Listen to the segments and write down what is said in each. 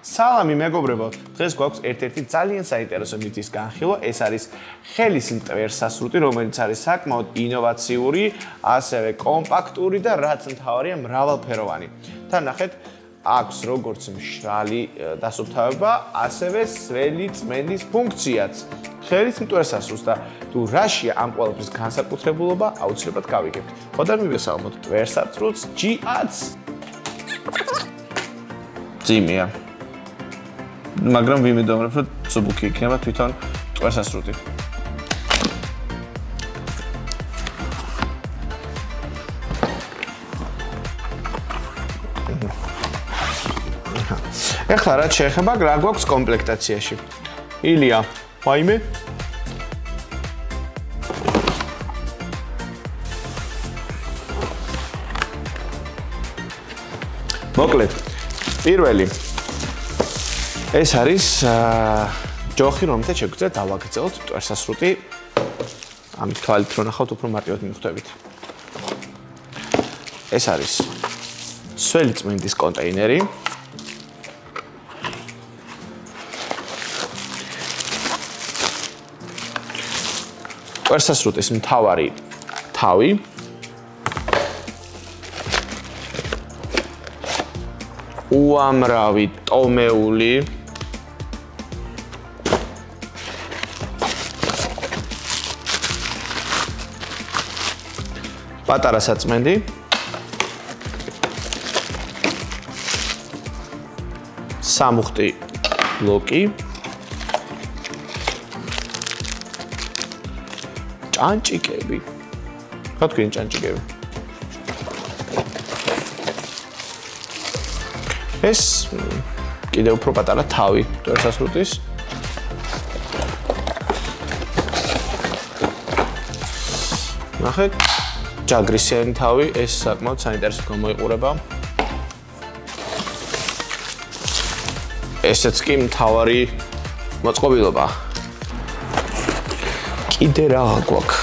სალამი მეგობრებო, დღეს გვაქვს ერთ-ერთი ძალიან საინტერესო მითის განხილვა, ეს არის ხელის მტვერსასრუტი, რომელიც არის საკმაოდ ინოვაციური, ასევე კომპაქტური და რაც მთავარია მრავალფეროვანი. თან ნახეთ, აქვს როგორც მშრალი დასუფთავება, ასევე სველი წმენდის ფუნქციაც. ხელის მტვერსასრუტს და თუ რაშია ამ ყველაფრის განსაკუთრებულობა, აუცილებლად გავიგებთ. ხოდარ მივესალმოთ მტვერსასრუტს G10. ძიმია. მაგრამ ვიმედოვნებ, რომ ცუბუქი იქნება თვითონ მტვერსასრუტი. ეხლა რაც შეეხება რა გვაქვს კომპლექტაციაში. ილია, ვაიმე? მოკლედ, პირველი ეს არის ჯოხი, რომელთაც შეგვიძლია დავაგრძელოთ მტვერსასრუტი. ამით თვალით რო ნახავთ, უფრო მარტივად მიხვდებით. ეს არის სველი წმენდის კონტეინერი. მტვერსასრუტის მთავარი თავი. უამრავი ტომეული. პატარა საწმენდი. სამუხტი ბლოკი. ჭანჭიკები. რა თქვენ ჭანჭიკები? ეს კიდევ უფრო პატარა თავი მტვერსასრუტის. ნახეთ, ჯაგრისიანი თავი, ეს საკმაოდ საინტერესოდ გამოიყურება. ესეც კი მთავარი მოწყობილობა. კიდე რა გვაქვს?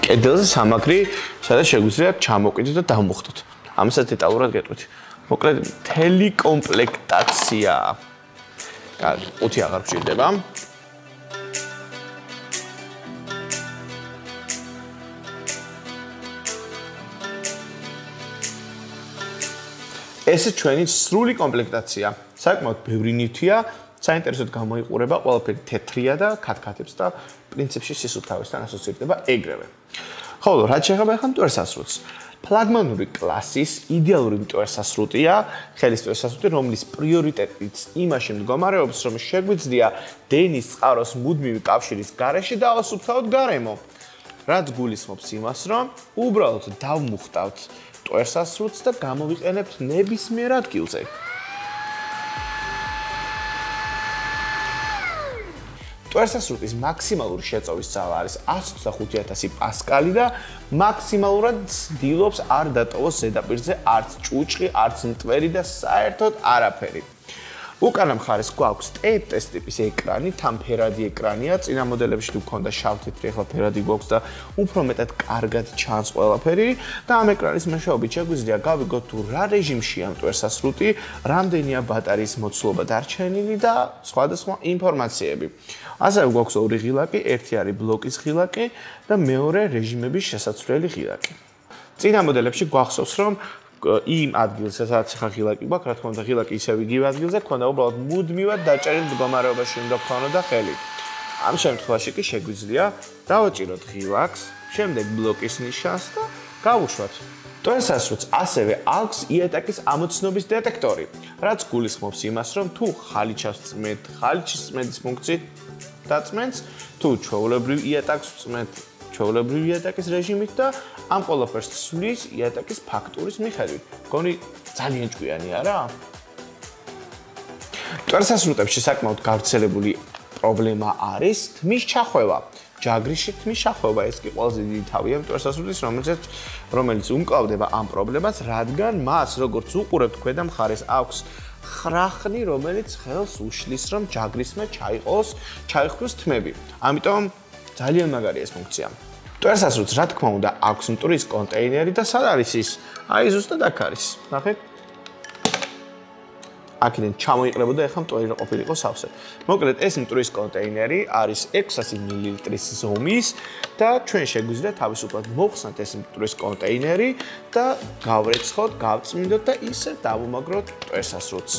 კედელზე სამაგრი, სადაც შეგვიძლია ჩამოვყიდოთ და დავმუხტოთ. ამასაც დეტალურად გეტყვით. მოკლედ, მთელი კომპლექტაცია. კარგი, 5 აღარ გვჭირდება. ეს ჩვენი სრული კომპლექტაცია. საკმაოდ ბევრი ნივთია, საინტერესოდ გამოიყურება, ყველაფერი თეთრია და ქათქათებს და პრინციპში სისუფთავისთან ასოცირდება ეგრევე. ხოლო რაც შეეხება ახლა მტვერსასრუტს, ფლაგმანური კლასის იდეალური მტვერსასრუტია, ხელის მტვერსასრუტი, რომლის პრიორიტეტიც იმაში მდგომარეობს, რომ შეგვიძლია დენის წყაროს მუდმივი კავშირის გარეშე დავასუფთავოთ გარემო. რაც გულისხმობს იმას, რომ უბრალოდ დავმუხტავთ მტვერსასრუტს და გამოვიყენებთ ნებისმიერ ადგილზე. მტვერსასრუტის მაქსიმალური შეწოვის ძალა არის 125,000 პასკალი და მაქსიმალურად ცდილობს არ დატოვოს ზედაპირზე არც ჭუჭყი, არც მტვერი და საერთოდ არაფერი. უკანა მხარეს გვაქვს TFT ტიპის ეკრანი, თან ფერადი ეკრანია, წინა მოდელებში თუ გქონდა შავ-თეთრი, ახლა ფერადი გვაქვს და უფრო მეტად კარგად ჩანს ყველაფერი და ამ ეკრანის მეშვეობით შეგვიძლია გავიგოთ თუ რა რეჟიმშია მტვერსასრუტი, რამდენია ბატარიის მოცულობა დარჩენილი და სხვადასხვა ინფორმაციები. ასევე გვაქვს ორი ღილაკი, ერთი არის ბლოკის ღილაკი და მეორე რეჟიმების შესაცვლელი ღილაკი. წინა მოდელებში გვახსოვს, რომ იმ ადგილზე, სადაც ახლა ღილაკი გვაქვს, რა თქმა უნდა, ღილაკი ისევ იგივე ადგილზე, ქონდა უბრალოდ მუდმივად დაჭერილ მდგომარეობაში უნდა ქონოდა ხელი. ამ შემთხვევაში კი შეგვიძლია დავაჭიროთ ღილაკს, შემდეგ ბლოკის ნიშანს და გავუშვათ. მტვერსასრუტს ასევე აქვს იატაკის ამოცნობის დეტექტორი, რაც გულისხმობს იმას, რომ თუ ხალიჩას წმენთ, ხალიჩის წმენდის ფუნქციით დაწმენს, თუ ჩვეულებრივ იატაკს ვწმენთ, ჩვეულებრივ იატაკის რეჟიმით და ამ ყველაფერს ცვლის იატაკის ფაქტურის მიხედვით. მგონი ძალიან ჭკვიანი არა? მტვერსასრუტებში საკმაოდ გავრცელებული პრობლემა არის თმის ჩახვევა. ჯაგრიში თმის ჩახვევა, ეს კი ყველაზე დიდი თავია მტვერსასრუტის, რომელიც უმკლავდება ამ პრობლემას, რადგან მას, როგორც უყურებთ ქვედა მხარეს, აქვს ხრახნი, რომელიც ხელს უშლის, რომ ჯაგრისმე ჩაიხოს თმები. ამიტომ ძალიან მაგარია ეს ფუნქცია. მტვერსასრუტს რა თქმა უნდა აქვს მტვრის კონტეინერი და სად არის ის? აი ზუსტად აქ არის. ნახეთ. აქედან ჩამოიყრებოდა ეხლა მტვერი რა ყოფილიყო სავსე. მოკლედ ეს მტვრის კონტეინერი არის 600 მლ-ის ზომის და ჩვენ შეგვიძლია თავისუფლად მოვხსნათ ეს მტვრის კონტეინერი და გავრეცხოთ, გავწმინდოთ და ისე დავუმაგროთ მტვერსასრუტს.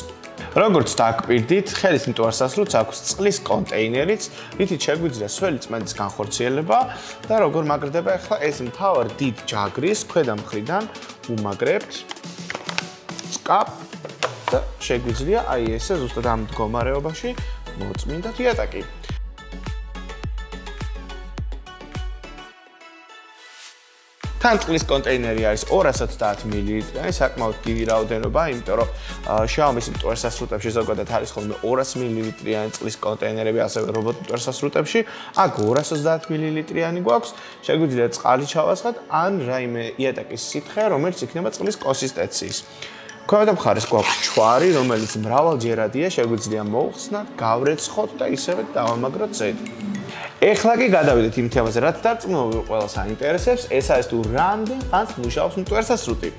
როგორც დაგვირდით, ხელის მტვერსასრუტს აქვს წყლის კონტეინერიც, რითიც შეგვიძლია სველი წმენდის განხორციელება და როგორ მაგრდება ახლა ეს მთავარ დიდ ჯაგრის ქვედა მხრიდან უმაგრებთ სკაპ და შეგვიძლია აი ესე ზუსტად ამ მდგომარეობაში მოწმინდოთ იატაკი. თან წყლის კონტეინერი არის 230 მლ-იანი, საკმაოდ დიდი რაოდენობა, იმიტომ რომ Xiaomi-ს მტვერსასრუტებში ზოგადად არის ხოლმე 200 მლ-იანი წყლის კონტეინერები, ასევე რობოტ მტვერსასრუტებში, აქ 230 მლ-იანი გვაქვს, შეგვიძლია წყალი ჩავასხათ ან რაიმე იატაკის სითხე, რომელიც იქნება წყლის კონსისტენციის. ქვედა მხარეს გვაქვს ჩვარი, რომელიც მრავალჯერადია, შეგვიძლია მოვხსნათ, გავრეცხოთ და ისევე დავამაგროთ ზედ. ეხლა კი გადავიდეთ იმ თემაზე, რაც დარწმუნებული ყველას აინტერესებს, ეს არის თუ რამდენ ხანს მუშაობს მტვერსასრუტი.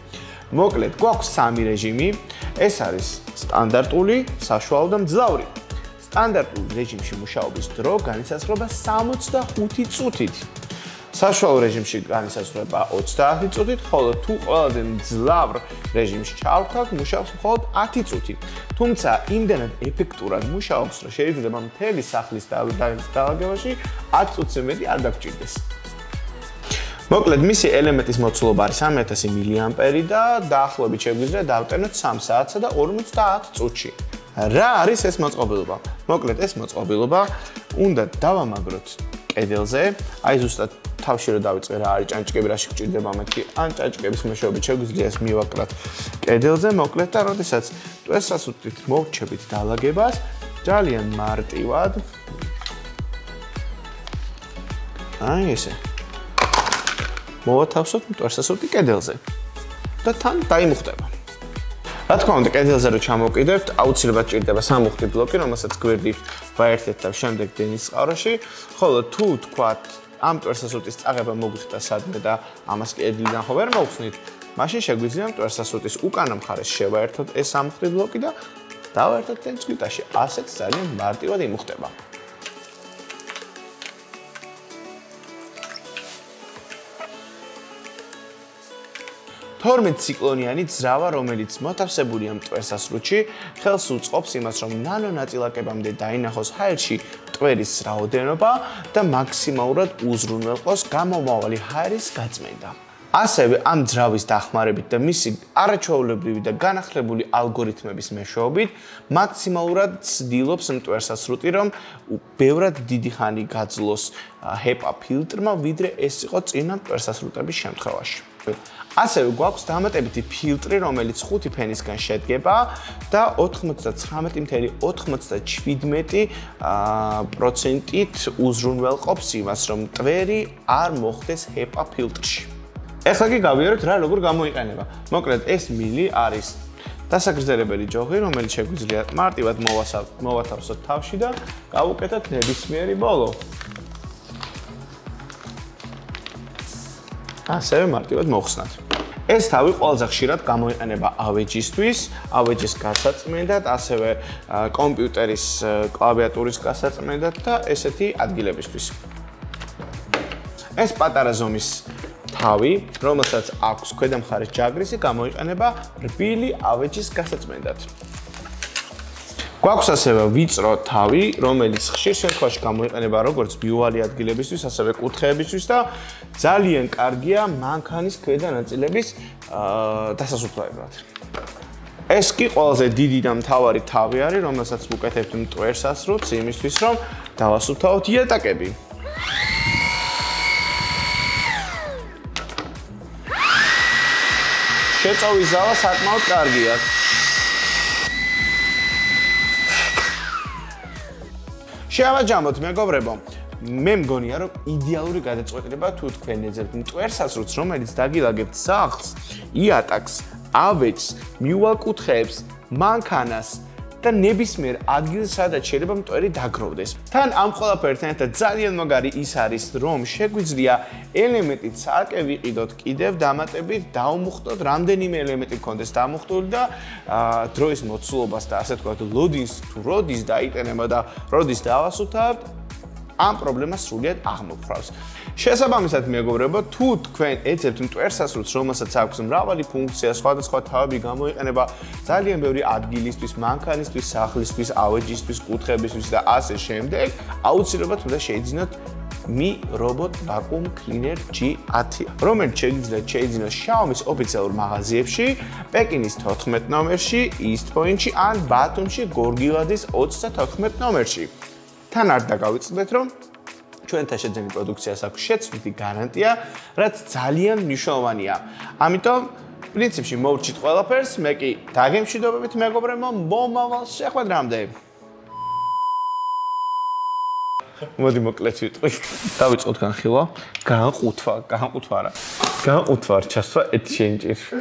მოკლედ, გვაქვს 3 რეჟიმი, ეს არის სტანდარტული, საშუალო და მძლავრი. სტანდარტულ რეჟიმში მუშაობის დრო განისაზღვრება 65 წუთით. საშუალო რეჟიმში განისაზღვრება 30 წუთით, ხოლო თუ ყველაზე მძლავრ რეჟიმში ჩავხვალ, მუშაობს მხოლოდ 10 წუთი. თუმცა იმდენად ეფექტურად მუშაობს, რომ შეიძლება მთელი სახლის დაალაგებაში 10 წუთზე მეტი არ დაგჭირდეს. მოკლედ, მისი ელემენტის მოცულობა არის 3000 მAh და დაახლოებით შეგვიძლია დავტენოთ 3 საათსა და 50 წუთში. რა არის ეს მოწყობილობა? მოკლედ, ეს მოწყობილობა უნდა დავამაგროთ კედელზე, აი ზუსტად თავში რომ დავიწყე რა არის ჭანჭკები, რაში გჭირდება მეთქი, ან ჭანჭკების მეშვეობით შეგვიძლია ეს მივაკრათ კედელზე, მოკლედ და როდესაც მტვერსასრუტით მოვჩებით დაალაგებას, ძალიან მარტივად აი ესე მოვათავსოთ მტვერსასრუტი კედელზე და თან დაიმუხტება. რა თქმა უნდა, კედელზე რო ჩამოვკიდებთ, აუცილებლად ჭირდება სამუხტი ბლოკი, რომელსაც გვერდით ვაერთეთ და შემდეგ დენის წყაროში, ხოლო თუ თქვათ ამ მტვერსასრუტის წაღება მოგვიხდა სადმე და ამას კედლიდან ხო ვერ მოვხსნით, მაშინ შეგვიძლია მტვერსასრუტის უკანა მხარეს შევაერთოთ ეს სამუხტი ბლოკი და დავაერთოთ დენის წვიტაში. ასეც ძალიან მარტივად იმუხტება. თორმეტ ციკლონიანი ძრავა, რომელიც მოთავსებულია მტვერსასრუტში, ხელს უწყობს იმას, რომ ნანო ნაწილაკებამდე დაინახოს ჰაერში მტვერის რაოდენობა და მაქსიმალურად უზრუნველყოს გამომავალი ჰაერის გაწმენდა. ასევე ამ ძრავის დახმარებით და მისი არაჩვეულებრივი და განახლებული ალგორითმების მეშვეობით მაქსიმალურად ცდილობს მტვერსასრუტი, რომ ბევრად დიდი ხანი გაძლოს HEPA ფილტრმა, ვიდრე ეს იყო წინა მტვერსასრუტების შემთხვევაში. ასევე გვაქვს დამატებითი ფილტრი, რომელიც 5 ფენისგან შედგება და 99.97%-ით უზრუნველყოფს იმას, რომ მტვერი არ მოხდეს HEPA ფილტრში. ეხლა კი გავიაროთ რა როგორ გამოიყენება. მოკლედ, ეს მილი არის დასაგრძელებელი ჯოღი, რომელიც შეგვიძლია მარტივად მოვათავსოთ თავში და გავუკეთოთ ნებისმიერი ბოლო. ასევე მარტივად მოხსნათ. ეს თავი ყველაზე ხშირად გამოიყენება ავეჯისთვის, ავეჯის გასაწმენდად, ასევე კომპიუტერის კლავიატურის გასაწმენდად და ესეთი ადგილებისთვის. ეს პატარა ზომის თავი, რომელსაც აქვს ქვედა მხარეს ჯაგრისი, გამოიყენება რბილი ავეჯის გასაწმენდად. გვაქვს ასევე ვიწრო თავი, რომელიც ხშირ შემთხვევაში გამოიყენება როგორც ბიუვალი ადგილებისთვის, ასევე კუთხეებისთვის და ძალიან კარგია მანქანის ქვედა ნაწილების დასასუფთავებლად. ეს კი ყველაზე დიდი და მთავარი თავი არის, რომელსაც ვუკეთებთ მტვერსასრუტს იმისთვის, რომ დავასუფთავოთ იატაკები. შეწოვის ზალა საკმაოდ კარგია. შევაჯამოთ, მეგობრებო. მე მგონია, რომ იდეალური გადაწყვეტილება თუ თქვენ ეძებთ მტვერსასრუტს, რომელიც დაგილაგებთ სახლს, იატაკს, ავეჯს, მიუვალ კუთხეებს, მანქანას და ნებისმიერ ადგილს, სადაც შეიძლება მტვერი დაგროვდეს. თან ამ ყველაფერთან ერთად ძალიან მაგარი ის არის, რომ შეგვიძლია ელემენტით ცალკე ვიყიდოთ კიდევ დამატებით, დავმუხტოთ, რამდენიმე ელემენტი გქონდეს დამუხტული და დროის მოცულობას და ასე თქვა ლოდინს თუ როდის დაიტანება და როდის დავასუფთავებთ, ამ პრობლემას სრულად აღმოფხვრავს. შესაბამისად, მეგობრებო, თუ თქვენ ეძებთ მტვერსასრუტს, რომელსაც აქვს მრავალი ფუნქცია, სხვადასხვა თავები გამოიყენება ძალიან ბევრი ადგილისთვის, მანქანისთვის, სახლისთვის, ავეჯისთვის, კუთხეებისთვის და ასე შემდეგ, აუცილებლად უნდა შეიძინოთ Mi Vacuum Cleaner G10, რომელიც შეგიძლიათ შეიძინოთ Xiaomi-ს ოფიციალურ მაღაზიებში, პეკინის 14 ნომერში, East Point-ში ან ბათუმში გორგილაძის 24 ნომერში. თან არ დაგავიწყდეთ, რომ ჩვენთან შეძენი პროდუქციას აქვს შეცვლითი გარანტია, რაც ძალიან მნიშვნელოვანია. ამიტომ პრინციპში მოვჭით ყველაფერს, მე კი დაგემშვიდობებით მეგობრებო, მომავალ შეხვედრამდე. მოდი მოკლედ ვიტყვი. დავიწყოთ განხილვა. განყუთვა რა. განყუთვა ჩასვა exchange-ში.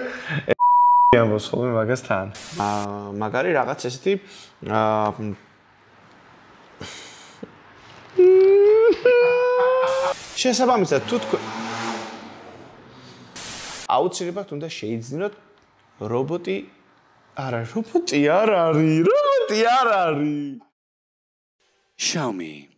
ამბობს ხოლმე მაგას თან. მაგარი რაღაც ესეთი შესაბამისად, თუ თქვენ აუცილებლად უნდა შეიძინოთ რობოტი არ არის. Xiaomi